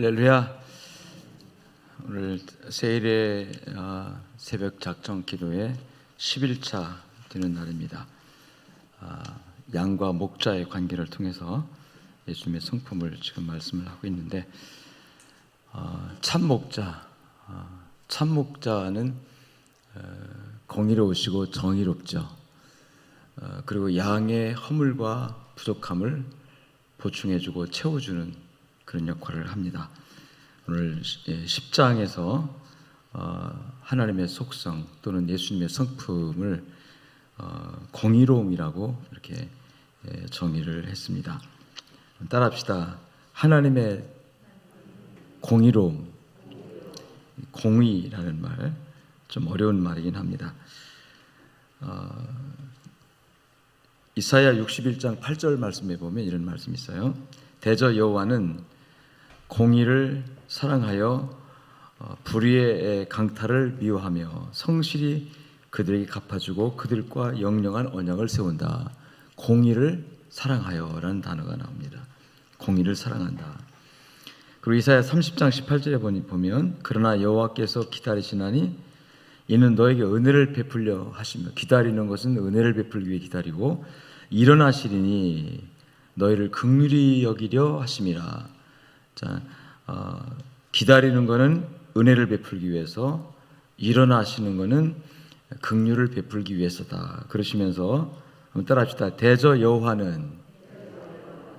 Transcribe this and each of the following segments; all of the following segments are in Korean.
할렐루야. 오늘 세일의 새벽 작정 기도의 11차 되는 날입니다. 양과 목자의 관계를 통해서 예수님의 성품을 지금 말씀을 하고 있는데, 참 목자는 공의로우시고 정의롭죠. 그리고 양의 허물과 부족함을 보충해주고 채워주는 그런 역할을 합니다. 오늘 10장에서 하나님의 속성 또는 예수님의 성품을 공의로움이라고 이렇게 정의를 했습니다. 따라합시다. 하나님의 공의로움. 공의라는 말 좀 어려운 말이긴 합니다. 이사야 61장 8절 말씀에 보면 이런 말씀이 있어요. 대저 여호와는 공의를 사랑하여 불의의 강탈을 미워하며 성실히 그들에게 갚아주고 그들과 영영한 언약을 세운다. 공의를 사랑하여라는 단어가 나옵니다. 공의를 사랑한다. 그리고 이사야 30장 18절에 보면 그러나 여호와께서 기다리시나니 이는 너에게 은혜를 베풀려 하시며, 기다리는 것은 은혜를 베풀기 위해 기다리고 일어나시리니 너희를 긍휼히 여기려 하심이라. 자, 기다리는 것은 은혜를 베풀기 위해서, 일어나시는 것은 긍휼을 베풀기 위해서다. 그러시면서 한번 따라합시다. 대저 여호와는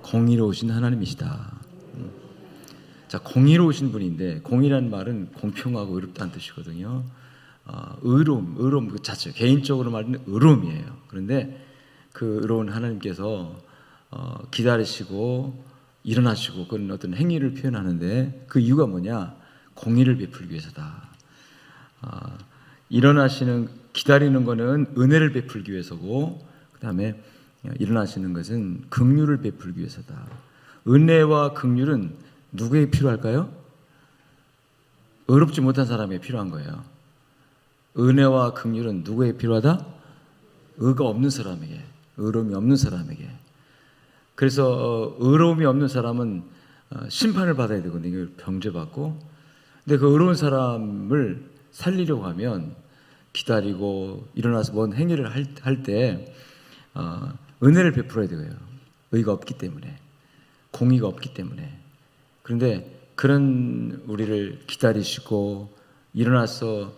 공의로우신 하나님이시다. 자, 공의로우신 분인데, 공의란 말은 공평하고 의롭다는 뜻이거든요. 의로움 그 자체, 개인적으로 말하는 의로움이에요. 그런데 그 의로운 하나님께서 기다리시고 일어나시고 그런 어떤 행위를 표현하는데, 그 이유가 뭐냐? 공의를 베풀기 위해서다. 기다리는 것은 은혜를 베풀기 위해서고, 그 다음에 일어나시는 것은 긍휼을 베풀기 위해서다. 은혜와 긍휼은 누구에게 필요할까요? 의롭지 못한 사람에게 필요한 거예요. 은혜와 긍휼은 누구에게 필요하다? 의가 없는 사람에게, 의로움이 없는 사람에게. 그래서 의로움이 없는 사람은 심판을 받아야 되거든요. 병죄받고. 근데 그 의로운 사람을 살리려고 하면 기다리고 일어나서 뭔 행위를 할 때 은혜를 베풀어야 되고요. 의가 없기 때문에, 공의가 없기 때문에. 그런데 그런 우리를 기다리시고 일어나서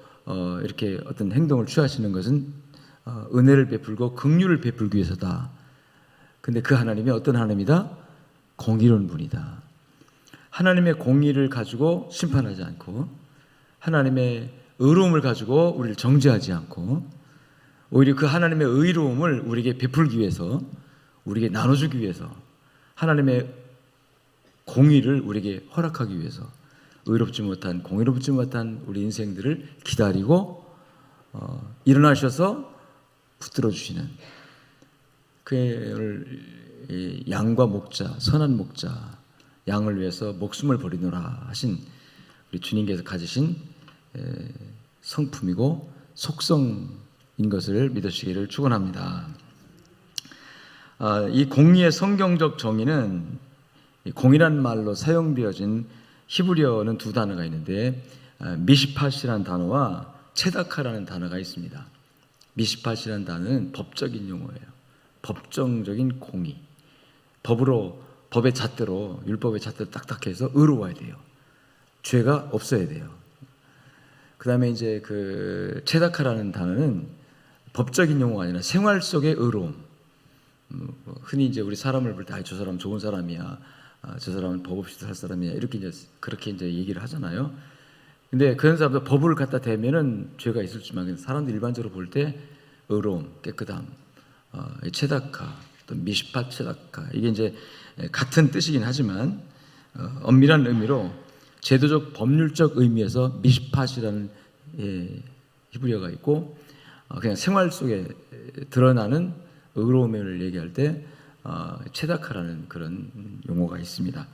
이렇게 어떤 행동을 취하시는 것은 은혜를 베풀고 긍휼을 베풀기 위해서다. 근데 그 하나님이 어떤 하나님이다? 공의로운 분이다. 하나님의 공의를 가지고 심판하지 않고, 하나님의 의로움을 가지고 우리를 정죄하지 않고, 오히려 그 하나님의 의로움을 우리에게 베풀기 위해서, 우리에게 나눠주기 위해서, 하나님의 공의를 우리에게 허락하기 위해서 의롭지 못한, 공의롭지 못한 우리 인생들을 기다리고 일어나셔서 붙들어 주시는, 그 양과 목자, 선한 목자, 양을 위해서 목숨을 버리노라 하신 우리 주님께서 가지신 성품이고 속성인 것을 믿으시기를 축원합니다. 이 공의의 성경적 정의는, 공의란 말로 사용되어진 히브리어는 두 단어가 있는데, 미시팟이라는 단어와 체다카라는 단어가 있습니다. 미시팟이라는 단어는 법적인 용어예요. 법정적인 공의. 법의 잣대로, 율법의 잣대로 딱딱해서 의로워야 돼요. 죄가 없어야 돼요. 그 다음에 이제 그 체다카라는 단어는 법적인 용어가 아니라 생활 속의 의로움. 흔히 이제 우리 사람을 볼 때, 저 사람 좋은 사람이야, 저 사람은 법 없이 살 사람이야, 이렇게 이제 그렇게 이제 얘기를 하잖아요. 근데 그런 사람도 법을 갖다 대면은 죄가 있을지만, 사람들 일반적으로 볼 때 의로움, 깨끗함, 체다카, 또 미시팟 체다카, 이게 이제 같은 뜻이긴 하지만 엄밀한 의미로 제도적 법률적 의미에서 미시팟이라는 히브리어가 있고, 그냥 생활 속에 드러나는 의로움을 얘기할 때 체다카라는 그런 용어가 있습니다.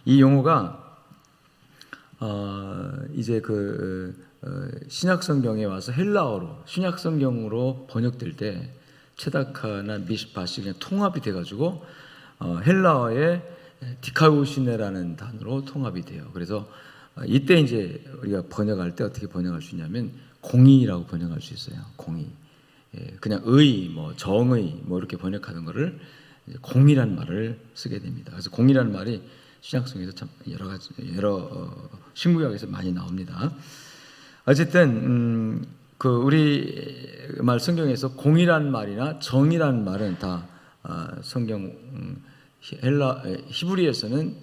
이 용어가 이제 그 신약 성경에 와서 헬라어로, 신약 성경으로 번역될 때 체다카나 미시팟이 그냥 통합이 돼가지고 헬라어의 디카우시네라는 단어로 통합이 돼요. 그래서 이때 이제 우리가 번역할 때 어떻게 번역할 수 있냐면 공의라고 번역할 수 있어요. 공의. 그냥 의, 뭐 정의, 뭐 이렇게 번역하는 거를 공의라는 말을 쓰게 됩니다. 그래서 공의라는 말이 신약성에서 참 여러 신구약에서 많이 나옵니다. 어쨌든 그 우리 말 성경에서 공의라는 말이나 정의라는 말은 다 성경 히브리에서는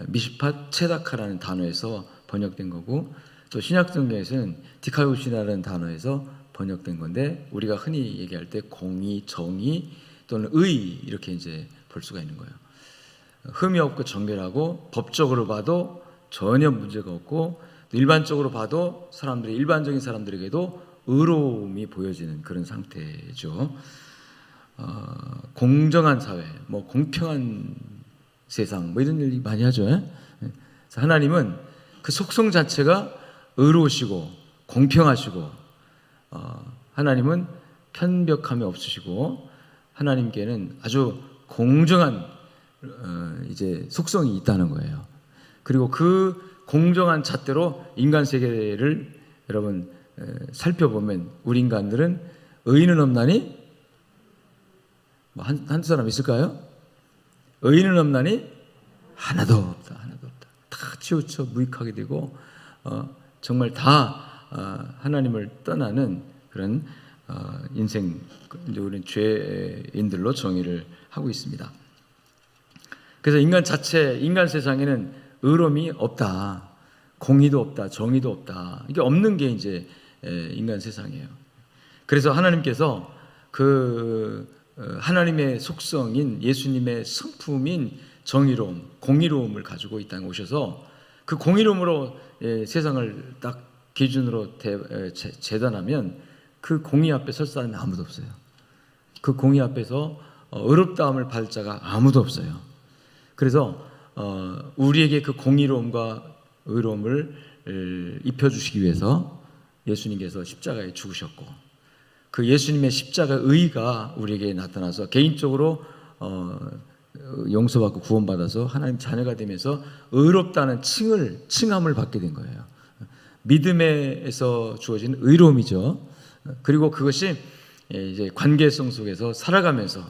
미시팟 체다카라는 단어에서 번역된 거고, 또 신약 성경에서는 디카우시라는 단어에서 번역된 건데, 우리가 흔히 얘기할 때 공의, 정의 또는 의 이렇게 이제 볼 수가 있는 거예요. 흠이 없고 정결하고 법적으로 봐도 전혀 문제가 없고 일반적으로 봐도 일반적인 사람들에게도 의로움이 보여지는 그런 상태죠. 공정한 사회, 뭐 공평한 세상, 뭐 이런 얘기 많이 하죠. 하나님은 그 속성 자체가 의로우시고 공평하시고, 하나님은 편벽함이 없으시고, 하나님께는 아주 공정한 이제 속성이 있다는 거예요. 그리고 그 공정한 잣대로 인간 세계를 여러분 살펴보면 우리 인간들은 의인은 없나니? 한 사람 있을까요? 의인은 없나니? 하나도 없다. 다 치우쳐 무익하게 되고 정말 다 하나님을 떠나는 그런 인생, 이제 우리는 죄인들로 정의를 하고 있습니다. 그래서 인간 세상에는 의로움이 없다, 공의도 없다, 정의도 없다. 이게 없는 게 이제 인간 세상이에요. 그래서 하나님께서 그 하나님의 속성인 예수님의 성품인 정의로움, 공의로움을 가지고 이 땅에 오셔서 그 공의로움으로 세상을 딱 기준으로 재단하면 그 공의 앞에 설 사람이 아무도 없어요. 그 공의 앞에서 의롭다함을 받을 자가 아무도 없어요. 그래서 우리에게 그 공의로움과 의로움을 입혀주시기 위해서 예수님께서 십자가에 죽으셨고, 그 예수님의 십자가 의가 우리에게 나타나서 개인적으로 용서받고 구원받아서 하나님 자녀가 되면서 의롭다는 칭함을 받게 된 거예요. 믿음에서 주어진 의로움이죠. 그리고 그것이 이제 관계성 속에서 살아가면서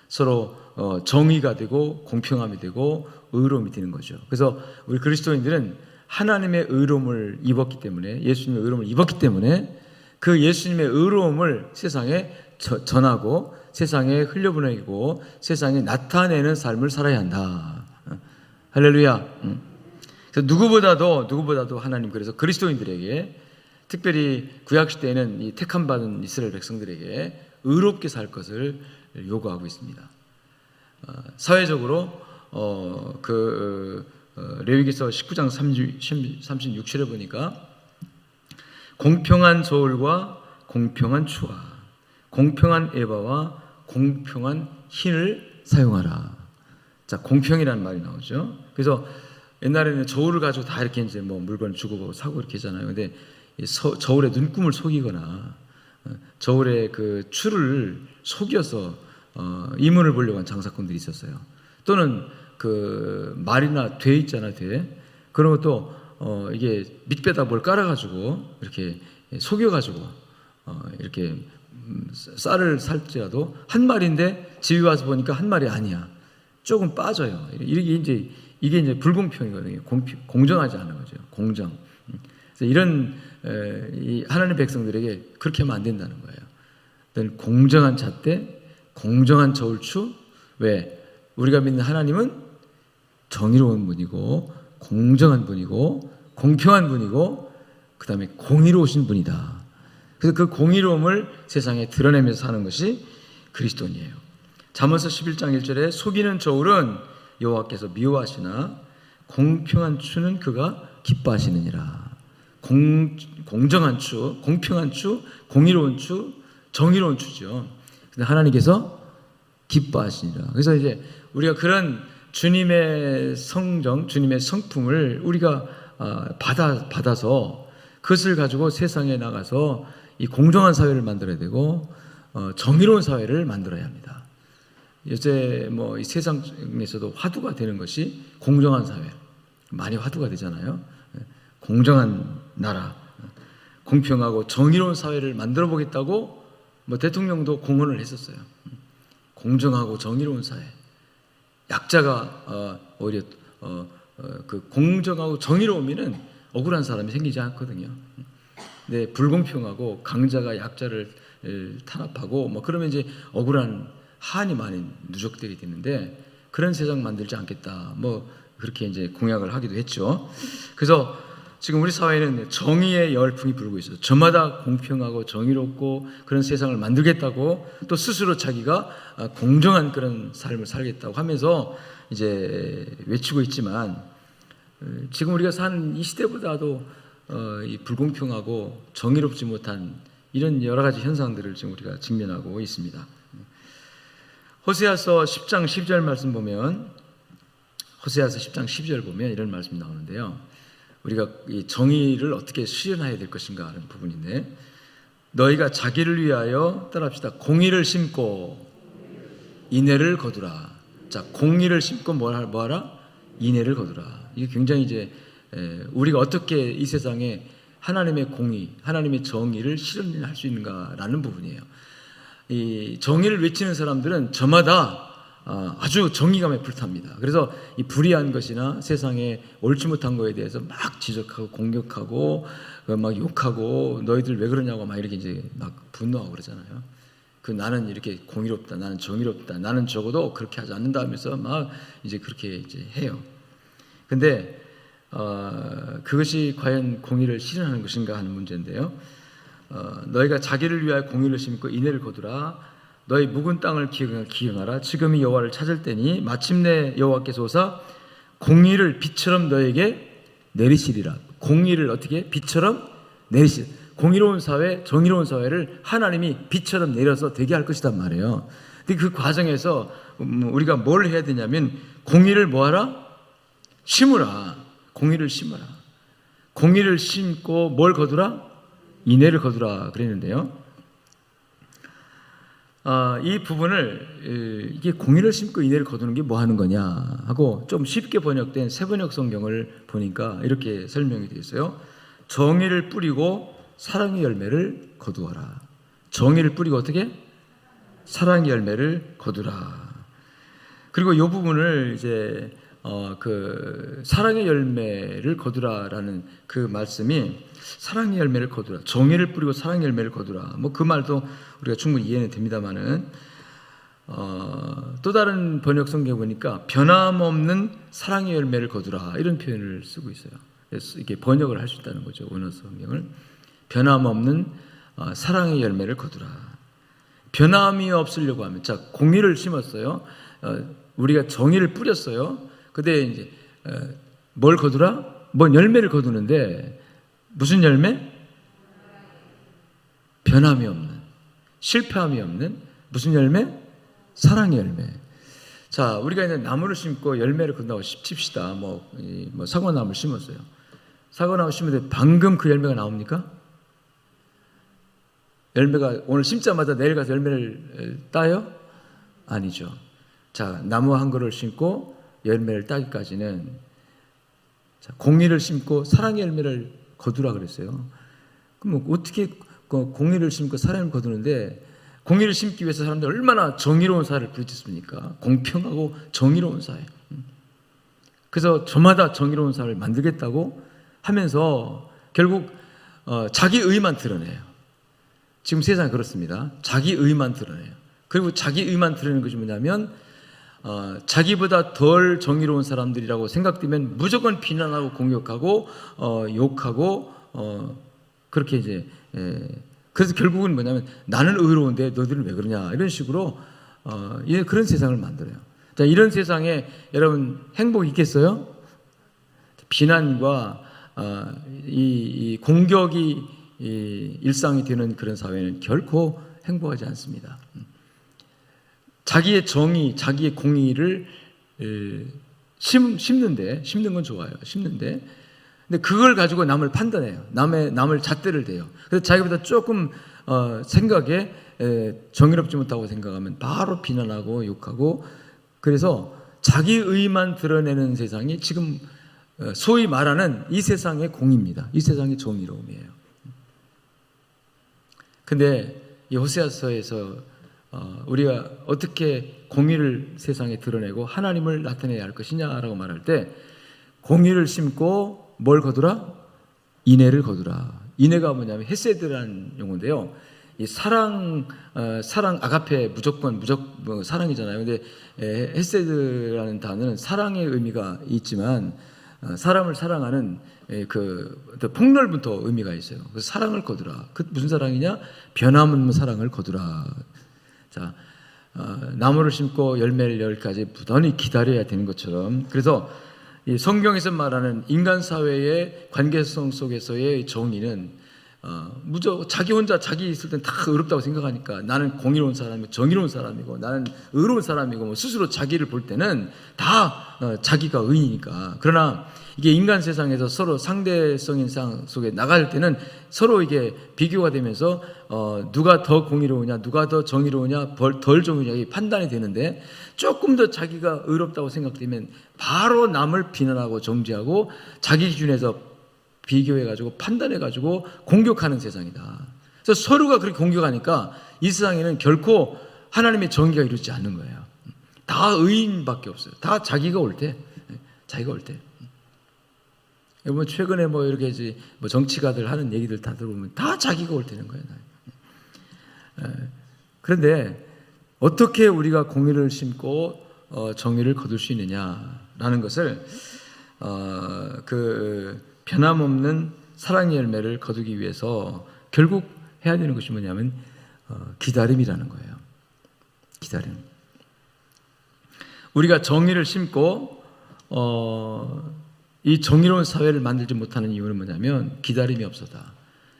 서로 정의가 되고 공평함이 되고 의로움이 되는 거죠. 그래서 우리 그리스도인들은 하나님의 의로움을 입었기 때문에, 예수님의 의로움을 입었기 때문에 그 예수님의 의로움을 세상에 전하고 세상에 흘려보내고 세상에 나타내는 삶을 살아야 한다. 할렐루야. 그래서 누구보다도 하나님, 그래서 그리스도인들에게, 특별히 구약시대에는 이 택함받은 이스라엘 백성들에게 의롭게 살 것을 요구하고 있습니다. 사회적으로 레위기서 19장 36절에 보니까 공평한 저울과 공평한 추와 공평한 에바와 공평한 흰을 사용하라. 자, 공평이라는 말이 나오죠. 그래서 옛날에는 저울을 가지고 다 이렇게 이제 뭐 물건을 주고 사고 이렇게 하잖아요. 근데 저울에 눈금을 속이거나 저울에 그 추를 속여서 이문을 보려고 한 장사꾼들이 있었어요. 또는 그 말이나 돼 있잖아, 돼. 그런 것도 이게 밑에다 뭘 깔아가지고 이렇게 속여가지고 이렇게 쌀을 살지라도 한 마리인데 집에 와서 보니까 한 마리 아니야. 조금 빠져요. 이게 이제 불공평이거든요. 공정하지 않은 거죠. 공정. 그래서 이런 이 하나님 백성들에게 그렇게 하면 안 된다는 거예요. 공정한 잣대, 공정한 저울추. 왜? 우리가 믿는 하나님은 정의로운 분이고 공정한 분이고 공평한 분이고 그 다음에 공의로우신 분이다. 그래서 그 공의로움을 세상에 드러내면서 사는 것이 그리스도인이에요. 잠언서 11장 1절에 속이는 저울은 여호와께서 미워하시나 공평한 추는 그가 기뻐하시느니라. 공정한 추, 공평한 추, 공의로운 추, 정의로운 추죠. 근데 하나님께서 기뻐하시니라. 그래서 이제 우리가 그런 주님의 성정, 주님의 성품을 우리가 받아서 그것을 가지고 세상에 나가서 이 공정한 사회를 만들어야 되고 정의로운 사회를 만들어야 합니다. 요새 뭐 이 세상에서도 화두가 되는 것이 공정한 사회, 많이 화두가 되잖아요. 공정한 나라, 공평하고 정의로운 사회를 만들어 보겠다고 뭐 대통령도 공언을 했었어요. 공정하고 정의로운 사회. 약자가 오히려 그 공정하고 정의로우면은 억울한 사람이 생기지 않거든요. 근데 불공평하고 강자가 약자를 탄압하고 뭐 그러면 이제 억울한 한이 많이 누적되게 되는데, 그런 세상 만들지 않겠다. 뭐 그렇게 이제 공약을 하기도 했죠. 그래서 지금 우리 사회는 정의의 열풍이 불고 있어요. 저마다 공평하고 정의롭고 그런 세상을 만들겠다고 또 스스로 자기가 공정한 그런 삶을 살겠다고 하면서 이제 외치고 있지만, 지금 우리가 사는 이 시대보다도 이 불공평하고 정의롭지 못한 이런 여러 가지 현상들을 지금 우리가 직면하고 있습니다. 호세아서 10장 12절 말씀 보면, 호세아서 10장 12절 보면 이런 말씀이 나오는데요. 우리가 이 정의를 어떻게 실현해야 될 것인가 하는 부분인데, 너희가 자기를 위하여 따라합시다. 공의를 심고 인애를 거두라. 자, 공의를 심고 뭐하라? 인애를 거두라. 이게 굉장히 이제 우리가 어떻게 이 세상에 하나님의 공의, 하나님의 정의를 실현할 수 있는가라는 부분이에요. 이 정의를 외치는 사람들은 저마다 아주 정의감에 불탑니다. 그래서 이 불의한 것이나 세상에 옳지 못한 것에 대해서 막 지적하고 공격하고 막 욕하고 너희들 왜 그러냐고 막 이렇게 이제 막 분노하고 그러잖아요. 그 나는 이렇게 공의롭다, 나는 정의롭다, 나는 적어도 그렇게 하지 않는다 하면서 막 이제 그렇게 이제 해요. 근데 그것이 과연 공의를 실현하는 것인가 하는 문제인데요. 너희가 자기를 위하여 공의를 심고 인애를 거두라. 너희 묵은 땅을 기경하라. 지금이 여호와를 찾을 때니 마침내 여호와께서 오사 공의를 빛처럼 너에게 내리시리라. 공의를 어떻게? 빛처럼 내리시리라. 공의로운 사회, 정의로운 사회를 하나님이 빛처럼 내려서 되게 할 것이란 말이에요. 근데 그 과정에서 우리가 뭘 해야 되냐면, 공의를 뭐하라? 심으라. 공의를 심어라. 공의를 심고 뭘 거두라? 인애를 거두라 그랬는데요. 이 부분을 이게 공의를 심고 인애를 거두는 게 뭐 하는 거냐 하고 좀 쉽게 번역된 새번역 성경을 보니까 이렇게 설명이 되어 있어요. 정의를 뿌리고 사랑의 열매를 거두어라. 정의를 뿌리고 어떻게? 사랑의 열매를 거두라. 그리고 이 부분을 이제 그 사랑의 열매를 거두라라는 그 말씀이, 사랑의 열매를 거두라, 정의를 뿌리고 사랑의 열매를 거두라, 뭐 그 말도 우리가 충분히 이해는 됩니다만은 또 다른 번역 성경에 보니까 변함없는 사랑의 열매를 거두라 이런 표현을 쓰고 있어요. 그래서 이게 번역을 할 수 있다는 거죠. 원어 성경을. 변함없는 사랑의 열매를 거두라. 변함이 없으려고 하면, 자, 공의를 심었어요. 우리가 정의를 뿌렸어요. 근데 이제 뭘 거두라? 뭔 열매를 거두는데 무슨 열매? 변함이 없는, 실패함이 없는 무슨 열매? 사랑의 열매. 자, 우리가 이제 나무를 심고 열매를 거둔다고 칩시다. 뭐 사과나무를 심었어요. 사과나무 심는데 방금 그 열매가 나옵니까? 열매가 오늘 심자마자 내일 가서 열매를 따요? 아니죠. 자, 나무 한 그루를 심고 열매를 따기까지는, 자, 공의를 심고 사랑의 열매를 거두라 그랬어요. 그럼 어떻게 공의를 심고 사랑을 거두는데, 공의를 심기 위해서 사람들이 얼마나 정의로운 사회를 부르짖습니까? 공평하고 정의로운 사회. 그래서 저마다 정의로운 사회를 만들겠다고 하면서 결국 자기 의만 드러내요. 지금 세상이 그렇습니다. 자기 의만 드러내요. 그리고 자기 의만 드러내는 것이 뭐냐면, 자기보다 덜 정의로운 사람들이라고 생각되면 무조건 비난하고 공격하고 욕하고 그렇게 이제 그래서 결국은 뭐냐면, 나는 의로운데 너희들은 왜 그러냐 이런 식으로 그런 세상을 만들어요. 자, 이런 세상에 여러분 행복 있겠어요? 비난과 이 공격이 일상이 되는 그런 사회는 결코 행복하지 않습니다. 자기의 정의, 자기의 공의를 심는 건 좋아요. 심는데, 근데 그걸 가지고 남을 판단해요. 남을 잣대를 대요. 그래서 자기보다 조금 생각에 정의롭지 못하고 생각하면 바로 비난하고 욕하고, 그래서 자기 의만 드러내는 세상이 지금 소위 말하는 이 세상의 공입니다. 이 세상의 정의로움이에요. 근데 이 호세아서에서 우리가 어떻게 공의를 세상에 드러내고 하나님을 나타내야 할 것이냐라고 말할 때, 공의를 심고 뭘 거두라? 인애를 거두라. 인애가 뭐냐면 헤세드라는 용어인데요. 이 사랑 아가페 무조건 사랑이잖아요. 근데 헤세드라는 단어는 사랑의 의미가 있지만 사람을 사랑하는 그 폭넓은더 의미가 있어요. 그래서 사랑을 거두라. 그 무슨 사랑이냐? 변함없는 사랑을 거두라. 자, 나무를 심고 열매를 열까지 부단히 기다려야 되는 것처럼, 그래서 이 성경에서 말하는 인간 사회의 관계성 속에서의 정의는 무조건 자기 혼자 자기 있을 땐 다 의롭다고 생각하니까 나는 공의로운 사람이고 정의로운 사람이고 나는 의로운 사람이고 뭐 스스로 자기를 볼 때는 다 자기가 의인이니까. 그러나 이게 인간 세상에서 서로 상대성인 상 속에 나갈 때는 서로 이게 비교가 되면서 누가 더 공의로우냐, 누가 더 정의로우냐, 덜 정의냐 이 판단이 되는데, 조금 더 자기가 의롭다고 생각되면 바로 남을 비난하고 정죄하고 자기 기준에서 비교해가지고 판단해가지고 공격하는 세상이다. 그래서 서로가 그렇게 공격하니까 이 세상에는 결코 하나님의 정의가 이루어지지 않는 거예요. 다 의인밖에 없어요. 다 자기가 올 때. 여러분 최근에 뭐 이렇게 뭐 정치가들 하는 얘기들 다 들어보면 다 자기가 올 때는 거예요. 그런데 어떻게 우리가 공의를 심고 정의를 거둘 수 있느냐라는 것을 그 변함없는 사랑의 열매를 거두기 위해서 결국 해야 되는 것이 뭐냐면 기다림이라는 거예요. 기다림. 우리가 정의를 심고 이 정의로운 사회를 만들지 못하는 이유는 뭐냐면 기다림이 없어다.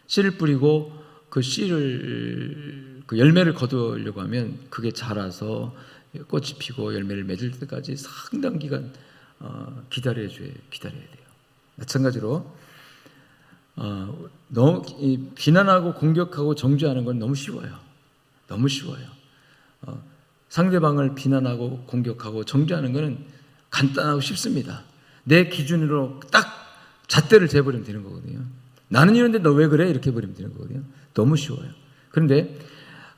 씨를 뿌리고 그 씨를 그 열매를 거두려고 하면 그게 자라서 꽃이 피고 열매를 맺을 때까지 상당 기간 기다려야 돼요. 마찬가지로 너무 비난하고 공격하고 정죄하는 건 너무 쉬워요. 상대방을 비난하고 공격하고 정죄하는 것은 간단하고 쉽습니다. 내 기준으로 딱 잣대를 재버리면 되는 거거든요. 나는 이런데 너 왜 그래? 이렇게 버리면 되는 거거든요. 너무 쉬워요. 그런데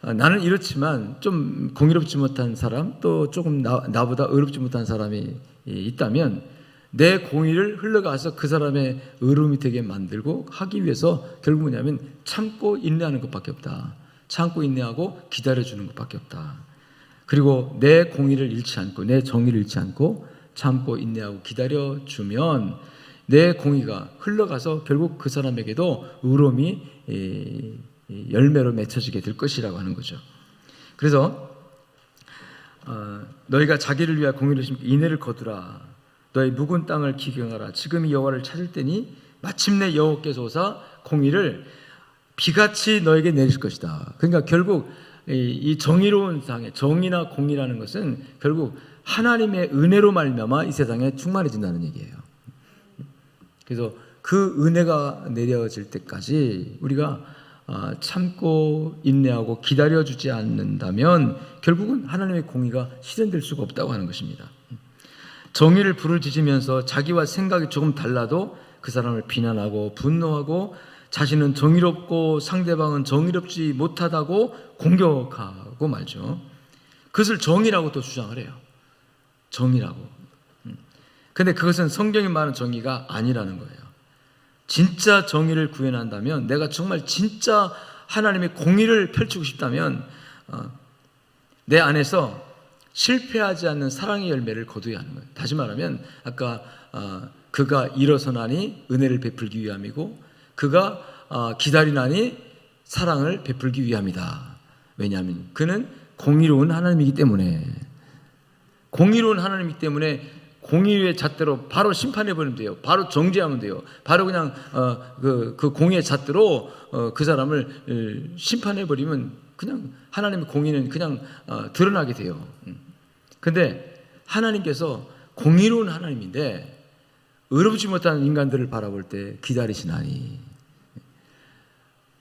나는 이렇지만 좀 공의롭지 못한 사람, 또 조금 나보다 의롭지 못한 사람이 있다면 내 공의를 흘러가서 그 사람의 의로움이 되게 만들고 하기 위해서 결국 뭐냐면 참고 인내하는 것밖에 없다. 참고 인내하고 기다려주는 것밖에 없다. 그리고 내 공의를 잃지 않고 내 정의를 잃지 않고 참고 인내하고 기다려주면 내 공의가 흘러가서 결국 그 사람에게도 의로움이 열매로 맺혀지게 될 것이라고 하는 거죠. 그래서 너희가 자기를 위하여 공의를 심고 인애를 거두라. 너희 묵은 땅을 기경하라. 지금이 여호와를 찾을 때니 마침내 여호와께서 오사 공의를 비같이 너에게 내릴 것이다. 그러니까 결국 이 정의로운 세상에 정의나 공의라는 것은 결국 하나님의 은혜로 말미암아 이 세상에 충만해진다는 얘기예요. 그래서 그 은혜가 내려질 때까지 우리가 참고 인내하고 기다려주지 않는다면 결국은 하나님의 공의가 실현될 수가 없다고 하는 것입니다. 정의를 부르짖으면서 자기와 생각이 조금 달라도 그 사람을 비난하고 분노하고 자신은 정의롭고 상대방은 정의롭지 못하다고 공격하고 말죠. 그것을 정의라고 또 주장을 해요. 정의라고. 근데 그것은 성경이 말하는 정의가 아니라는 거예요. 진짜 정의를 구현한다면, 내가 정말 진짜 하나님의 공의를 펼치고 싶다면 내 안에서 실패하지 않는 사랑의 열매를 거두어야 하는 거예요. 다시 말하면 아까 그가 일어서나니 은혜를 베풀기 위함이고 그가 기다리나니 사랑을 베풀기 위함이다. 왜냐하면 그는 공의로운 하나님이기 때문에, 공의로운 하나님이기 때문에 공의의 잣대로 바로 심판해버리면 돼요. 바로 정죄하면 돼요. 바로 그냥 그 공의의 잣대로 그 사람을 심판해버리면 그냥 하나님의 공의는 그냥 드러나게 돼요. 근데 하나님께서 공의로운 하나님인데 의롭지 못한 인간들을 바라볼 때 기다리시나니,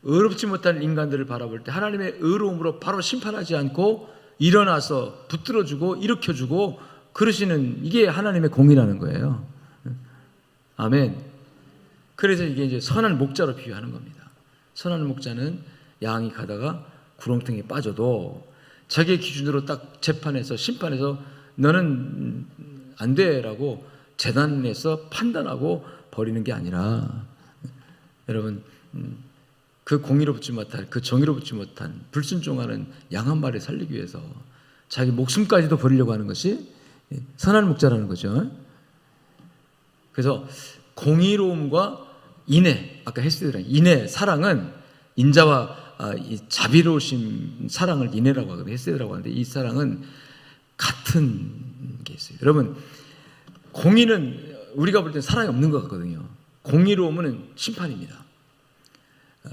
의롭지 못한 인간들을 바라볼 때 하나님의 의로움으로 바로 심판하지 않고 일어나서 붙들어주고 일으켜주고 그러시는, 이게 하나님의 공이라는 거예요. 아멘. 그래서 이게 이제 선한 목자로 비유하는 겁니다. 선한 목자는 양이 가다가 구렁텅이에 빠져도 자기의 기준으로 딱 재판해서 심판해서 너는 안 돼라고 재단에서 판단하고 버리는 게 아니라, 여러분, 그 공의롭지 못한, 그 정의롭지 못한 불순종하는 양 한 마리 살리기 위해서 자기 목숨까지도 버리려고 하는 것이 선한 목자라는 거죠. 그래서 공의로움과 인애, 아까 헤세드라, 인애, 사랑은 인자와 이 자비로우신 사랑을 인애라고 하거든요. 헤세드라고 하는데 이 사랑은 같은 게 있어요. 여러분, 공의는 우리가 볼 때 사랑이 없는 것 같거든요. 공의로움은 심판입니다.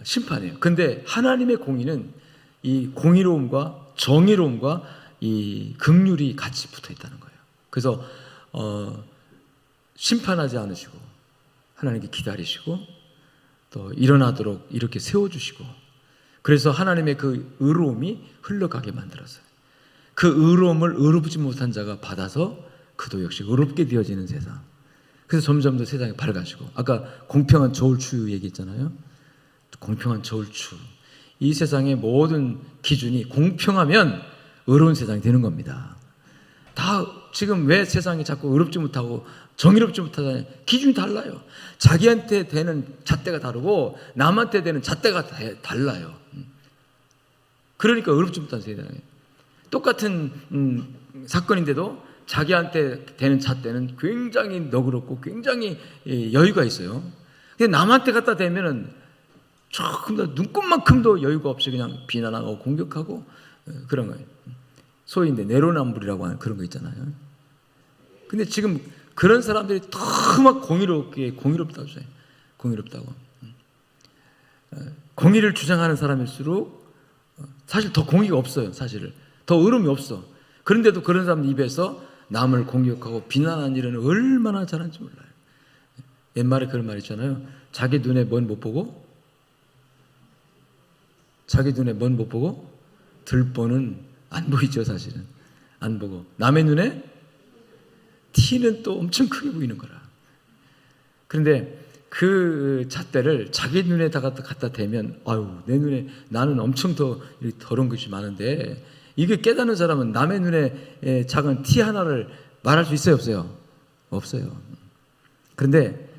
심판이에요. 근데 하나님의 공의는 이 공의로움과 정의로움과 이 긍휼이 같이 붙어 있다는 거예요. 그래서 심판하지 않으시고 하나님께 기다리시고 또 일어나도록 이렇게 세워주시고, 그래서 하나님의 그 의로움이 흘러가게 만들었어요. 그 의로움을 의롭지 못한 자가 받아서 그도 역시 의롭게 되어지는 세상. 그래서 점점 더 세상이 밝아지고, 아까 공평한 저울추 얘기했잖아요. 공평한 저울추. 이 세상의 모든 기준이 공평하면 의로운 세상이 되는 겁니다. 다 지금 왜 세상이 자꾸 의롭지 못하고 정의롭지 못하다니, 기준이 달라요. 자기한테 되는 잣대가 다르고 남한테 되는 잣대가 달라요. 그러니까 의롭지 못한 세상이에요. 똑같은 사건인데도 자기한테 되는 잣대는 굉장히 너그럽고 굉장히 여유가 있어요. 근데 남한테 갖다 대면은 조금 더 눈꼽만큼도 여유가 없이 그냥 비난하고 공격하고 그런 거예요. 소위 이제 내로남불이라고 하는 그런 거 있잖아요. 근데 지금 그런 사람들이 더 공의롭다고 해요. 공의롭다고. 공의를 주장하는 사람일수록 사실 더 공의가 없어요. 사실은 더 의로움이 없어. 그런데도 그런 사람 입에서 남을 공격하고 비난하는 일은 얼마나 잘하는지 몰라요. 옛말에 그런 말 있잖아요. 자기 눈에 뭔 못 보고 들보는 안 보이죠. 사실은 안 보고 남의 눈에 티는 또 엄청 크게 보이는 거라. 그런데 그 잣대를 자기 눈에다가 갖다 대면, 아유, 내 눈에 나는 엄청 더 더러운 것이 많은데, 이게 깨닫는 사람은 남의 눈에 작은 티 하나를 말할 수 있어요, 없어요? 없어요. 그런데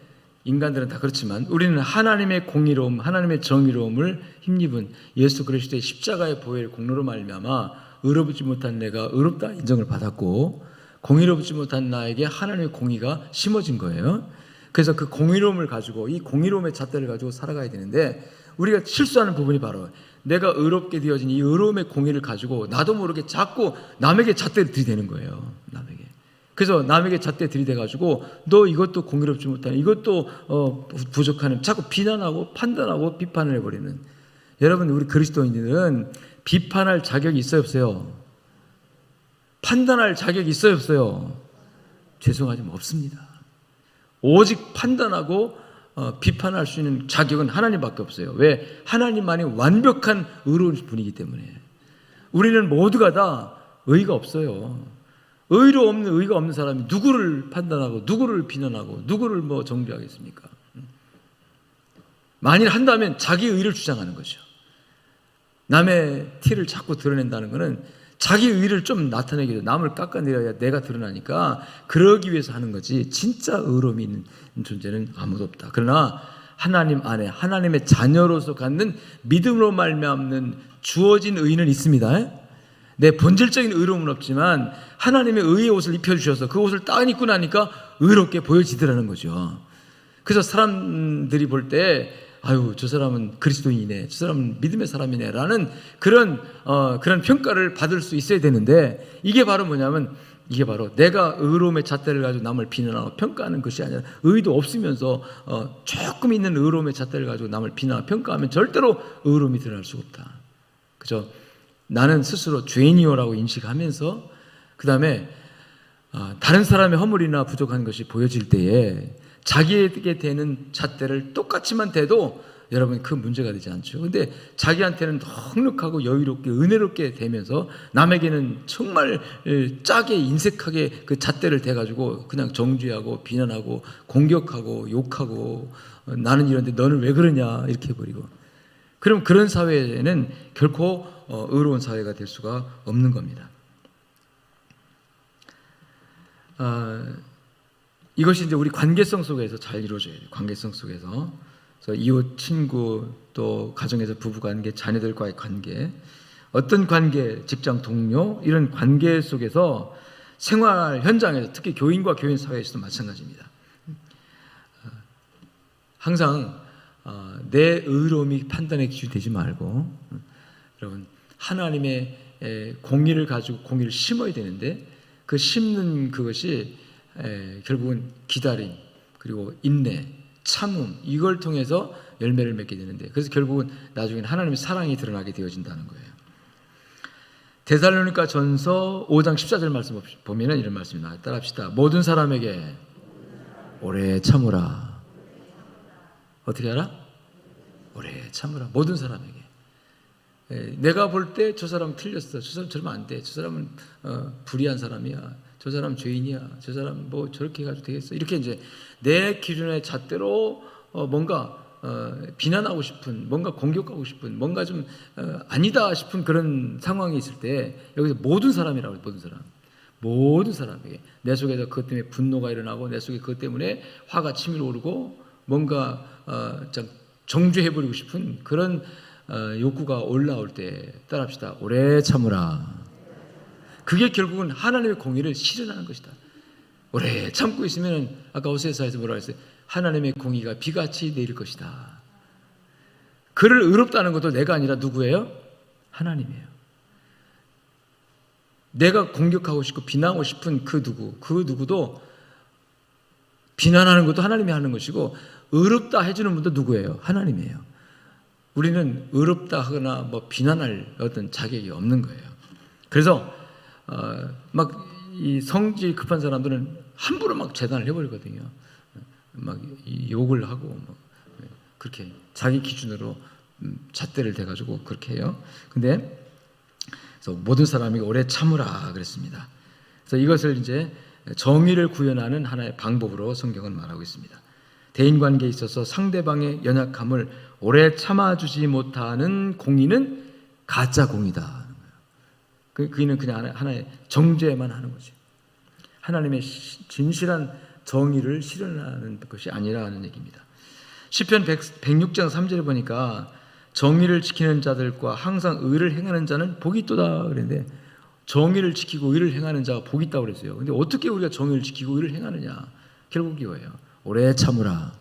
인간들은 다 그렇지만 우리는 하나님의 공의로움, 하나님의 정의로움을 힘입은 예수 그리스도의 십자가의 보혈 공로로 말미암아 의롭지 못한 내가 의롭다 인정을 받았고, 공의롭지 못한 나에게 하나님의 공의가 심어진 거예요. 그래서 그 공의로움을 가지고, 이 공의로움의 잣대를 가지고 살아가야 되는데, 우리가 실수하는 부분이 바로 내가 의롭게 되어진 이 의로움의 공의를 가지고 나도 모르게 자꾸 남에게 잣대를 들이대는 거예요. 남에게. 그래서 남에게 잣대 들이대가지고 너 이것도 공의롭지 못하는, 이것도 부족하는, 자꾸 비난하고 판단하고 비판을 해버리는. 여러분, 우리 그리스도인들은 비판할 자격이 있어요, 없어요? 판단할 자격이 있어요, 없어요? 죄송하지만 없습니다. 오직 판단하고 비판할 수 있는 자격은 하나님밖에 없어요. 왜? 하나님만이 완벽한 의로운 분이기 때문에. 우리는 모두가 다 의의가 없어요. 의의가 없는 사람이 누구를 판단하고 누구를 비난하고 누구를 정죄하겠습니까? 만일 한다면 자기 의를 주장하는 거죠. 남의 티를 자꾸 드러낸다는 것은 자기 의를 좀 나타내기 위해서, 남을 깎아내려야 내가 드러나니까 그러기 위해서 하는 거지, 진짜 의로움이 있는 존재는 아무도 없다. 그러나 하나님 안에 하나님의 자녀로서 갖는 믿음으로 말미암는 주어진 의는 있습니다. 내 본질적인 의로움은 없지만 하나님의 의의 옷을 입혀주셔서 그 옷을 딱 입고 나니까 의롭게 보여지더라는 거죠. 그래서 사람들이 볼 때 아유, 저 사람은 그리스도인이네, 저 사람은 믿음의 사람이네 라는 그런 평가를 받을 수 있어야 되는데, 이게 바로 뭐냐면, 이게 바로 내가 의로움의 잣대를 가지고 남을 비난하고 평가하는 것이 아니라, 의도 없으면서 조금 있는 의로움의 잣대를 가지고 남을 비난하고 평가하면 절대로 의로움이 드러날 수가 없다. 그죠? 나는 스스로 죄인이요라고 인식하면서, 그 다음에 다른 사람의 허물이나 부족한 것이 보여질 때에 자기에게 되는 잣대를 똑같이만 대도 여러분 그 문제가 되지 않죠. 근데 자기한테는 넉넉하고 여유롭게 은혜롭게 되면서 남에게는 정말 짜게 인색하게 그 잣대를 대가지고 그냥 정죄하고 비난하고 공격하고 욕하고 나는 이런데 너는 왜 그러냐 이렇게 해버리고, 그럼 그런 사회에는 결코 의로운 사회가 될 수가 없는 겁니다. 이것이 이제 우리 관계성 속에서 잘 이루어져야 돼요. 관계성 속에서. 그래서 이웃, 친구, 또 가정에서 부부관계, 자녀들과의 관계, 어떤 관계, 직장 동료, 이런 관계 속에서 생활 현장에서, 특히 교인과 교인 사회에서도 마찬가지입니다. 항상 내 의로움이 판단의 기준이 되지 말고, 여러분 하나님의 공의를 가지고 공의를 심어야 되는데, 그 심는 그것이 결국은 기다림, 그리고 인내, 참음, 이걸 통해서 열매를 맺게 되는데, 그래서 결국은 나중에는 하나님의 사랑이 드러나게 되어진다는 거예요. 데살로니가 전서 5장 14절 말씀 보면은 이런 말씀이 나와요. 따라합시다. 모든 사람에게 오래 참으라. 어떻게 알아? 오래 참으라. 모든 사람에게. 내가 볼 때 저 사람 틀렸어, 저 사람 저러면 안 돼, 저 사람은 불의한 사람이야, 저 사람 죄인이야, 저 사람 뭐 저렇게 해가지고 되겠어, 이렇게 이제 내 기준의 잣대로 뭔가 비난하고 싶은, 뭔가 공격하고 싶은, 뭔가 좀 아니다 싶은 그런 상황이 있을 때, 여기서 모든 사람이라고 해요. 모든 사람, 모든 사람에게 내 속에서 그것 때문에 분노가 일어나고, 내 속에 그것 때문에 화가 치밀어 오르고, 뭔가 정죄해버리고 싶은 그런 욕구가 올라올 때, 따라합시다. 오래 참으라. 그게 결국은 하나님의 공의를 실현하는 것이다. 오래 참고 있으면, 아까 호세아서에서 뭐라고 했어요? 하나님의 공의가 비같이 내릴 것이다. 그를 의롭다는 것도 내가 아니라 누구예요? 하나님이에요. 내가 공격하고 싶고 비난하고 싶은 그 누구도 비난하는 것도 하나님이 하는 것이고, 의롭다 해주는 분도 누구예요? 하나님이에요. 우리는 의롭다 하거나 뭐 비난할 어떤 자격이 없는 거예요. 그래서 막 이 성질 급한 사람들은 함부로 막 재단을 해버리거든요. 막 욕을 하고 뭐 그렇게 자기 기준으로 잣대를 대가지고 그렇게 해요. 근데 그래서 모든 사람이 오래 참으라 그랬습니다. 그래서 이것을 이제 정의를 구현하는 하나의 방법으로 성경은 말하고 있습니다. 대인관계에 있어서 상대방의 연약함을 오래 참아주지 못하는 공의는 가짜 공의다. 그이는 그냥 하나의 정죄만 하는 거지. 하나님의 진실한 정의를 실현하는 것이 아니라는 얘기입니다. 시편 106장 3절에 보니까 정의를 지키는 자들과 항상 의를 행하는 자는 복이 있도다 그랬는데, 정의를 지키고 의를 행하는 자가 복이 있다고 그랬어요. 근데 어떻게 우리가 정의를 지키고 의를 행하느냐? 결국 이거예요. 오래 참으라.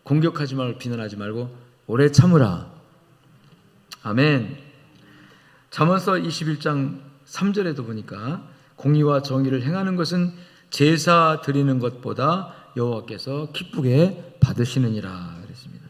공격하지 말고 비난하지 말고 오래 참으라. 아멘. 잠언서 21장 3절에도 보니까 공의와 정의를 행하는 것은 제사 드리는 것보다 여호와께서 기쁘게 받으시느니라 그랬습니다.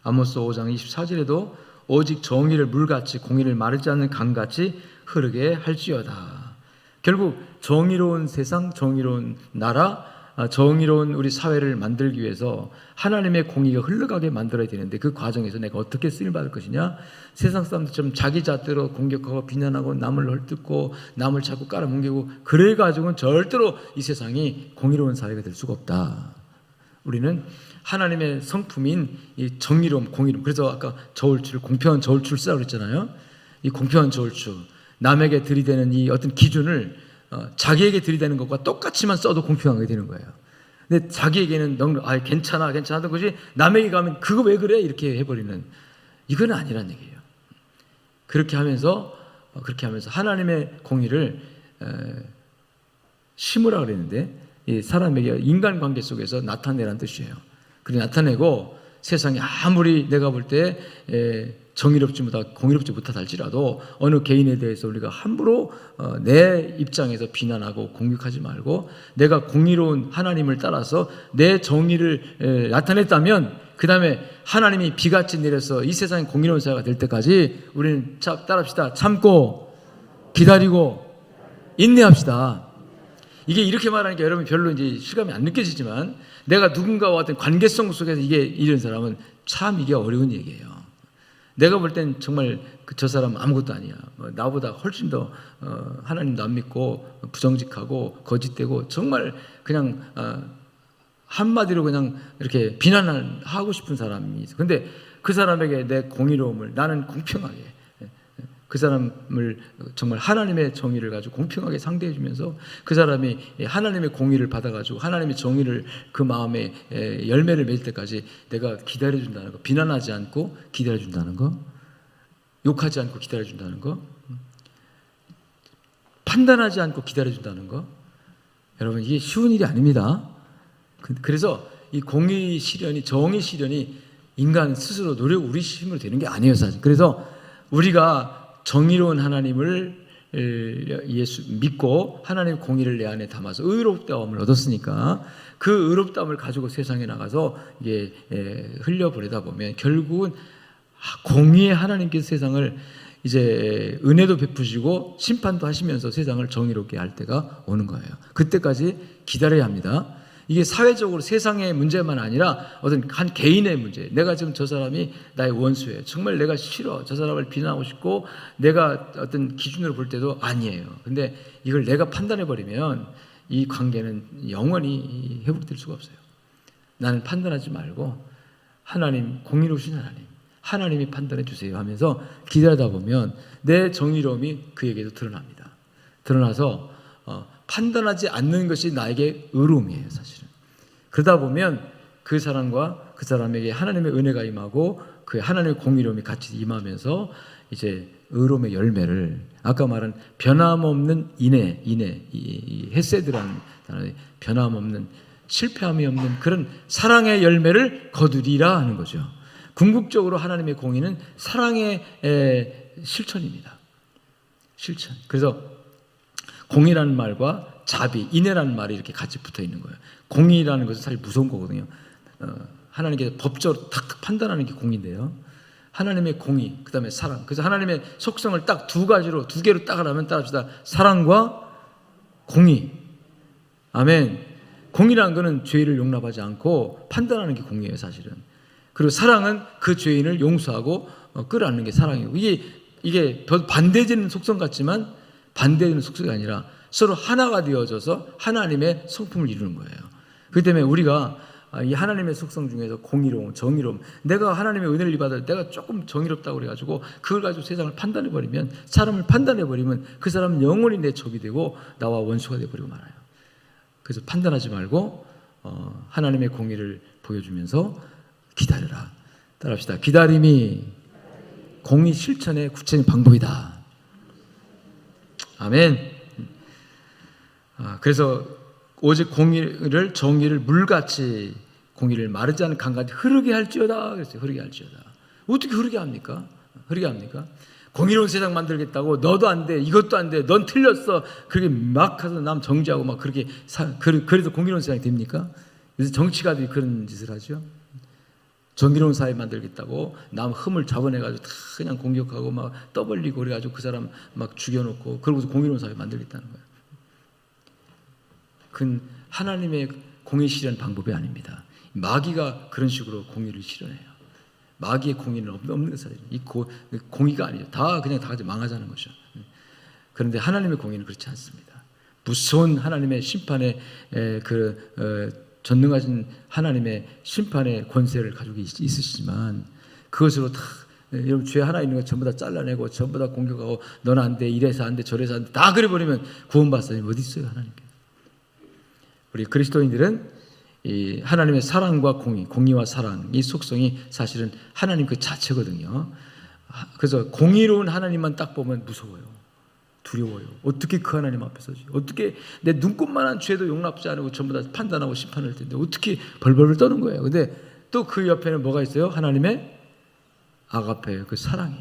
아모스 5장 24절에도 오직 정의를 물같이 공의를 마르지 않는 강같이 흐르게 할지어다. 결국 정의로운 세상, 정의로운 나라, 정의로운 우리 사회를 만들기 위해서 하나님의 공의가 흘러가게 만들어야 되는데, 그 과정에서 내가 어떻게 쓰임받을 것이냐? 세상 사람들처럼 자기 잣대로 공격하고 비난하고 남을 헐뜯고 남을 자꾸 깔아뭉개고 그래가지고는 절대로 이 세상이 공의로운 사회가 될 수가 없다. 우리는 하나님의 성품인 이 정의로움, 공의로움. 그래서 아까 저울추를, 공평한 저울추를 쓰라고 그랬잖아요. 이 공평한 저울추, 남에게 들이대는 이 어떤 기준을 자기에게 들이대는 것과 똑같이만 써도 공평하게 되는 거예요. 근데 자기에게는 괜찮아 하던 것이 남에게 가면 그거 왜 그래? 이렇게 해버리는, 이건 아니란 얘기예요. 그렇게 하면서 하나님의 공의를 심으라 그랬는데, 이 사람에게 인간관계 속에서 나타내라는 뜻이에요. 그래 나타내고, 세상에 아무리 내가 볼 때 정의롭지 못하고 공의롭지 못하다 할지라도 어느 개인에 대해서 우리가 함부로 내 입장에서 비난하고 공격하지 말고, 내가 공의로운 하나님을 따라서 내 정의를 나타냈다면 그 다음에 하나님이 비같이 내려서 이 세상에 공의로운 사회가 될 때까지 우리는 따라합시다. 참고 기다리고 인내합시다. 이게 이렇게 말하니까 여러분 별로 이제 실감이 안 느껴지지만 내가 누군가와 어떤 관계성 속에서 이게 이런 사람은 참 이게 어려운 얘기예요. 내가 볼 땐 정말 저 사람 아무것도 아니야. 나보다 훨씬 더 하나님도 안 믿고 부정직하고 거짓되고 정말 그냥 한마디로 그냥 이렇게 비난하고 싶은 사람이 있어. 근데 그 사람에게 내 공의로움을 나는 공평하게 그 사람을 정말 하나님의 정의를 가지고 공평하게 상대해 주면서 그 사람이 하나님의 공의를 받아가지고 하나님의 정의를 그 마음에 열매를 맺을 때까지 내가 기다려준다는 거, 비난하지 않고 기다려준다는 거, 욕하지 않고 기다려준다는 거, 판단하지 않고 기다려준다는 거, 여러분 이게 쉬운 일이 아닙니다. 그래서 이 공의 실현이, 정의 실현이 인간 스스로 노력 우리 힘으로 되는 게 아니에요, 사실. 그래서 우리가 정의로운 하나님을 예수 믿고 하나님의 공의를 내 안에 담아서 의롭다움을 얻었으니까 그 의롭다움을 가지고 세상에 나가서 이게 흘려보내다 보면 결국은 공의의 하나님께서 세상을 이제 은혜도 베푸시고 심판도 하시면서 세상을 정의롭게 할 때가 오는 거예요. 그때까지 기다려야 합니다. 이게 사회적으로 세상의 문제만 아니라 어떤 한 개인의 문제. 내가 지금 저 사람이 나의 원수예요. 정말 내가 싫어. 저 사람을 비난하고 싶고 내가 어떤 기준으로 볼 때도 아니에요. 근데 이걸 내가 판단해버리면 이 관계는 영원히 회복될 수가 없어요. 나는 판단하지 말고 하나님, 공의로우신 하나님, 하나님이 판단해 주세요 하면서 기다리다 보면 내 정의로움이 그에게도 드러납니다. 드러나서 판단하지 않는 것이 나에게 의로움이에요, 사실은. 그러다 보면 그 사람과 그 사람에게 하나님의 은혜가 임하고 그 하나님의 공의로움이 같이 임하면서 이제 의로움의 열매를 아까 말한 변함없는 이 헤세드라는 단어에 변함없는 실패함이 없는 그런 사랑의 열매를 거두리라 하는 거죠. 궁극적으로 하나님의 공의는 사랑의 실천입니다. 실천. 그래서 공의라는 말과 자비, 인애라는 말이 이렇게 같이 붙어 있는 거예요. 공의라는 것은 사실 무서운 거거든요. 하나님께서 법적으로 탁탁 판단하는 게 공의인데요. 하나님의 공의, 그 다음에 사랑. 그래서 하나님의 속성을 딱 두 개로 딱 하라면 따라합시다. 사랑과 공의. 아멘. 공의라는 것은 죄를 용납하지 않고 판단하는 게 공의예요, 사실은. 그리고 사랑은 그 죄인을 용서하고 끌어안는 게 사랑이고 이게 반대되는 속성 같지만 반대되는 속성이 아니라 서로 하나가 되어져서 하나님의 성품을 이루는 거예요. 그렇기 때문에 우리가 이 하나님의 속성 중에서 공의로움, 정의로움, 내가 하나님의 은혜를 받을 내가 조금 정의롭다고 그래가지고 그걸 가지고 세상을 판단해버리면, 사람을 판단해버리면 그 사람은 영원히 내 적이 되고 나와 원수가 되어버리고 말아요. 그래서 판단하지 말고 하나님의 공의를 보여주면서 기다려라. 따라합시다. 기다림이 공의 실천의 구체적인 방법이다. 아멘. 그래서 오직 공의를, 정의를 물같이, 공의를 마르지 않은 강같이 흐르게 할지어다. 그랬어요. 흐르게 할지어다. 어떻게 흐르게 합니까? 흐르게 합니까? 공의로운 세상 만들겠다고 너도 안 돼, 이것도 안 돼, 넌 틀렸어. 그렇게 막 해서 남 정지하고 막 그렇게 그래서 공의로운 세상이 됩니까? 요새 정치가들이 그런 짓을 하죠. 정의로운 사회 만들겠다고 남 흠을 잡아내가지고 다 그냥 공격하고 막 떠벌리고 그래가지고 그 사람 막 죽여놓고 그러고서 공의로운 사회 만들겠다는 거예요. 그건 하나님의 공의 실현 방법이 아닙니다. 마귀가 그런 식으로 공의를 실현해요. 마귀의 공의는 없는 사람이 이 공의가 아니죠. 다 같이 망하자는 거죠. 그런데 하나님의 공의는 그렇지 않습니다. 무서운 하나님의 심판의 전능하신 하나님의 심판의 권세를 가지고 있으시지만 그것으로 다 여러분 죄 하나 있는 거 전부 다 잘라내고 전부 다 공격하고 너는 안 돼, 이래서 안 돼, 저래서 안 돼, 다 그래버리면 구원받을 사람이 어디 있어요, 하나님께. 우리 그리스도인들은 이 하나님의 사랑과 공의와 사랑, 이 속성이 사실은 하나님 그 자체거든요. 그래서 공의로운 하나님만 딱 보면 무서워요. 두려워요. 어떻게 그 하나님 앞에 서지? 어떻게 내 눈꽃만한 죄도 용납지 않고 전부 다 판단하고 심판할 텐데 어떻게 벌벌을 떠는 거예요. 근데 또 그 옆에는 뭐가 있어요? 하나님의 아가페, 그 사랑이,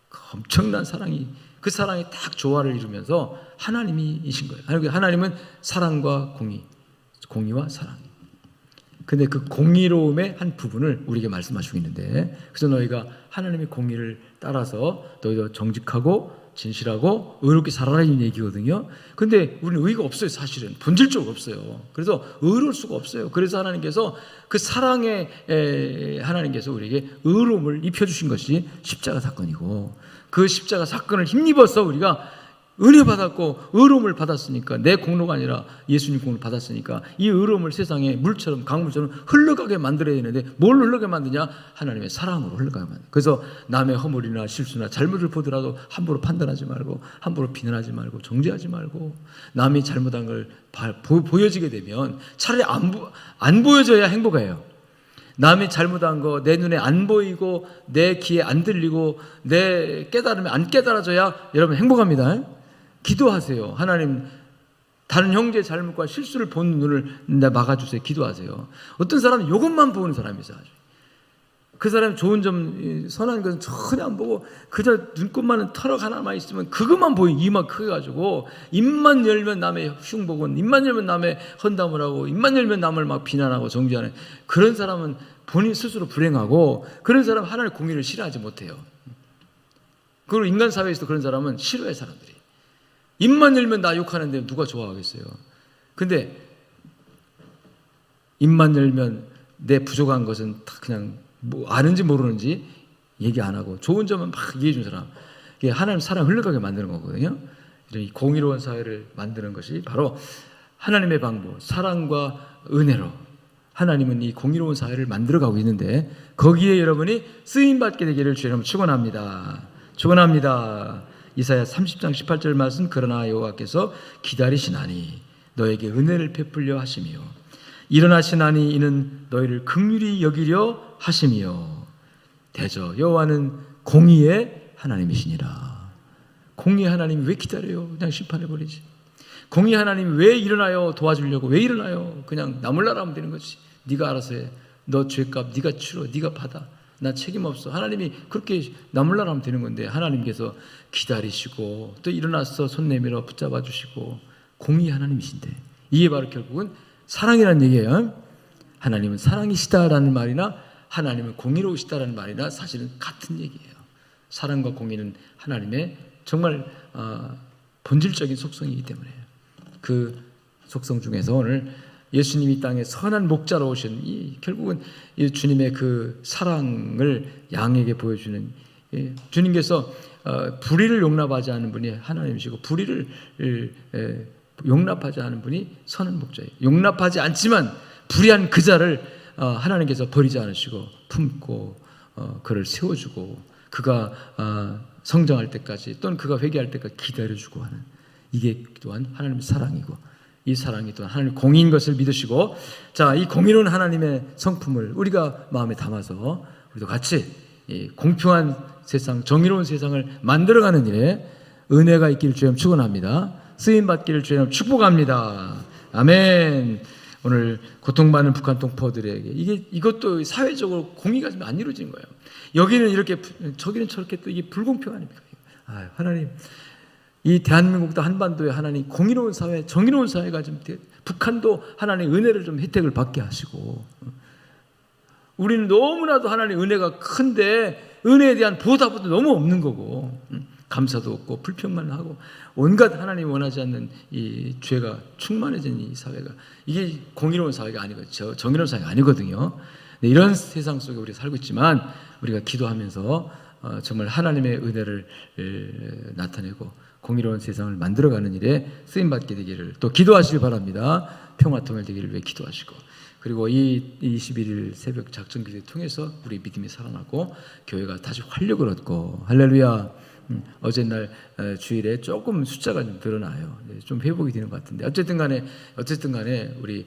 그 엄청난 사랑이, 그 사랑이 딱 조화를 이루면서 하나님이신 거예요. 하나님은 사랑과 공의와 사랑이. 근데 그 공의로움의 한 부분을 우리에게 말씀하시고 있는데, 그래서 너희가 하나님의 공의를 따라서 너희도 정직하고 진실하고 의롭게 살아라는 얘기거든요. 근데 우리는 의가 없어요. 사실은 본질적으로 없어요. 그래서 의로울 수가 없어요. 그래서 하나님께서 그 사랑의 하나님께서 우리에게 의로움을 입혀주신 것이 십자가 사건이고, 그 십자가 사건을 힘입어서 우리가 은혜 받았고 의로움을 받았으니까, 내 공로가 아니라 예수님 공로를 받았으니까 이 의로움을 세상에 물처럼 강물처럼 흘러가게 만들어야 되는데, 뭘 흘러가게 만드냐? 하나님의 사랑으로 흘러가게 만든다. 그래서 남의 허물이나 실수나 잘못을 보더라도 함부로 판단하지 말고, 함부로 비난하지 말고, 정죄하지 말고, 남이 잘못한 걸 보여지게 되면 차라리 안 보여져야 행복해요. 남이 잘못한 거 내 눈에 안 보이고 내 귀에 안 들리고 내 깨달음에 안 깨달아져야 여러분 행복합니다. 기도하세요. 하나님, 다른 형제의 잘못과 실수를 보는 눈을 막아주세요. 기도하세요. 어떤 사람은 이것만 보는 사람이 있어요. 그 사람이 좋은 점, 선한 것은 전혀 안 보고 그저 눈곱만은 털어가 하나만 있으면 그것만 보이고, 이만 크게 가지고 입만 열면 남의 흉보고, 입만 열면 남의 헌담을 하고, 입만 열면 남을 막 비난하고 정죄하는 그런 사람은 본인 스스로 불행하고, 그런 사람은 하나님의 공의를 싫어하지 못해요. 그리고 인간 사회에서도 그런 사람은 싫어해. 사람들이 입만 열면 나 욕하는데 누가 좋아하겠어요. 근데 입만 열면 내 부족한 것은 다 그냥 뭐 아는지 모르는지 얘기 안 하고 좋은 점은 막 얘기해 준 사람, 이게 하나님 사랑 흘러가게 만드는 거거든요. 이런 공의로운 사회를 만드는 것이 바로 하나님의 방법, 사랑과 은혜로 하나님은 이 공의로운 사회를 만들어가고 있는데, 거기에 여러분이 쓰임받게 되기를 주 여러분 축원합니다. 축원합니다. 이사야 30장 18절 말씀, 그러나 여호와께서 기다리시나니 너에게 은혜를 베풀려 하시며 일어나시나니 이는 너희를 긍휼히 여기려 하시며 대저 여호와는 공의의 하나님이시니라. 공의의 하나님이 왜 기다려요? 그냥 심판해버리지. 공의의 하나님이 왜 일어나요? 도와주려고 왜 일어나요? 그냥 나 몰라라 하면 되는 거지. 네가 알아서 해. 너 죄값 네가 치러, 네가 받아. 나 책임 없어. 하나님이 그렇게 나 몰라라 하면 되는 건데, 하나님께서 기다리시고 또 일어나서 손 내밀어 붙잡아 주시고 공의의 하나님이신데, 이게 바로 결국은 사랑이라는 얘기예요. 하나님은 사랑이시다라는 말이나 하나님은 공의로우시다라는 말이나 사실은 같은 얘기예요. 사랑과 공의는 하나님의 정말 본질적인 속성이기 때문에, 그 속성 중에서 오늘 예수님이 땅에 선한 목자로 오신 결국은 이 주님의 그 사랑을 양에게 보여주는, 주님께서 불의를 용납하지 않는 분이 하나님이시고 불의를 용납하지 않은 분이 선한 목자예요. 용납하지 않지만 불의한 그 자를 하나님께서 버리지 않으시고 품고 그를 세워주고, 그가 성장할 때까지 또는 그가 회개할 때까지 기다려주고 하는, 이게 또한 하나님의 사랑이고, 이 사랑이 또한 하나님의 공의인 것을 믿으시고, 자, 이 공의로운 하나님의 성품을 우리가 마음에 담아서 우리도 같이 이 공평한 세상, 정의로운 세상을 만들어가는 일에 은혜가 있기를 주님 축원합니다. 쓰임받기를 주님 축복합니다. 아멘. 오늘 고통받는 북한 동포들에게 이것도 사회적으로 공의가 좀 안 이루어진 거예요. 여기는 이렇게, 저기는 저렇게, 또 이게 불공평하니까. 하나님, 이 대한민국도 한반도에 하나님 공의로운 사회, 정의로운 사회가 좀, 북한도 하나님 은혜를 좀 혜택을 받게 하시고, 우리는 너무나도 하나님 은혜가 큰데 은혜에 대한 보답도 너무 없는 거고, 감사도 없고 불평만 하고 온갖 하나님이 원하지 않는 이 죄가 충만해진 이 사회가, 이게 공의로운 사회가 아니거든요. 정의로운 사회가 아니거든요. 이런 세상 속에 우리가 살고 있지만, 우리가 기도하면서 정말 하나님의 은혜를 나타내고 공의로운 세상을 만들어가는 일에 쓰임받게 되기를 또 기도하시기 바랍니다. 평화통일 되기를 위해 기도하시고, 그리고 이 21일 새벽 작전기도를 통해서 우리 믿음이 살아나고 교회가 다시 활력을 얻고, 할렐루야. 어제 날 주일에 조금 숫자가 좀 늘어나요. 좀 회복이 되는 것 같은데, 어쨌든 간에 우리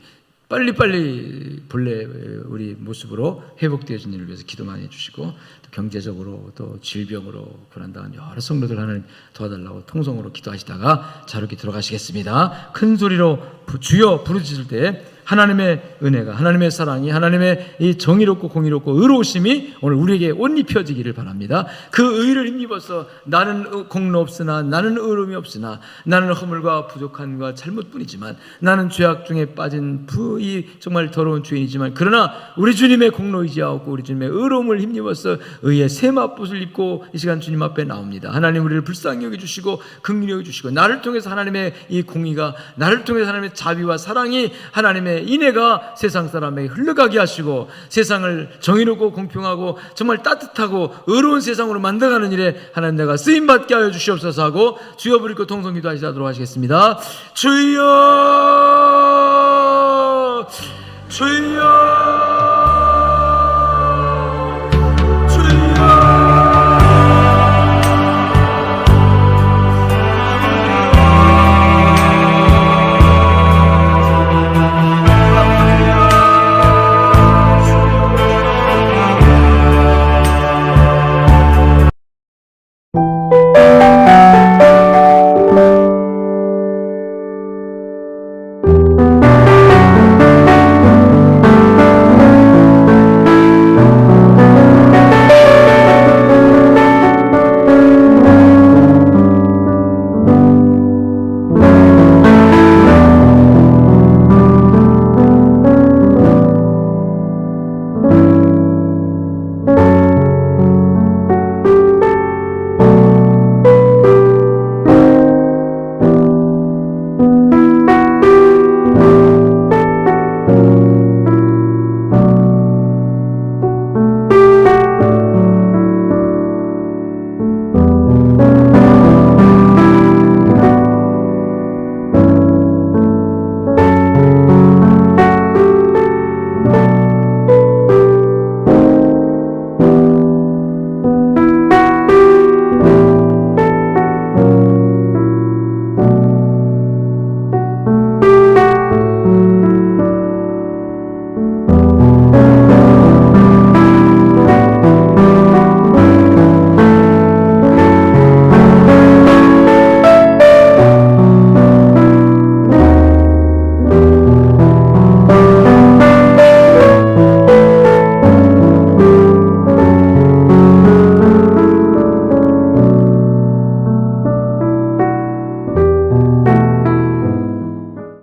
빨리빨리 본래 우리 모습으로 회복되어진 일을 위해서 기도 많이 해주시고, 또 경제적으로 또 질병으로 고난당한 여러 성도들 하나님 도와달라고 통성으로 기도하시다가 자료기 들어가시겠습니다. 큰 소리로 주여 부르짖을 때 하나님의 은혜가, 하나님의 사랑이, 하나님의 이 정의롭고 공의롭고 의로우심이 오늘 우리에게 옷 입혀지기를 바랍니다. 그 의를 힘입어서 나는 공로 없으나, 나는 의로움이 없으나, 나는 허물과 부족함과 잘못뿐이지만, 나는 죄악 중에 빠진 정말 더러운 죄인이지만, 그러나 우리 주님의 공로 의지하고 우리 주님의 의로움을 힘입어서 의의 세마포를 입고 이 시간 주님 앞에 나옵니다. 하나님 우리를 불쌍히 여겨주시고 긍휼히 여겨주시고, 나를 통해서 하나님의 이 공의가, 나를 통해서 하나님의 자비와 사랑이, 하나님의 인애가 세상 사람에게 흘러가게 하시고, 세상을 정의롭고 공평하고 정말 따뜻하고 의로운 세상으로 만들어가는 일에 하나님 내가 쓰임받게 하여 주시옵소서 하고 주여 부르고 통성 기도하시도록 하시겠습니다. 주여, 주여.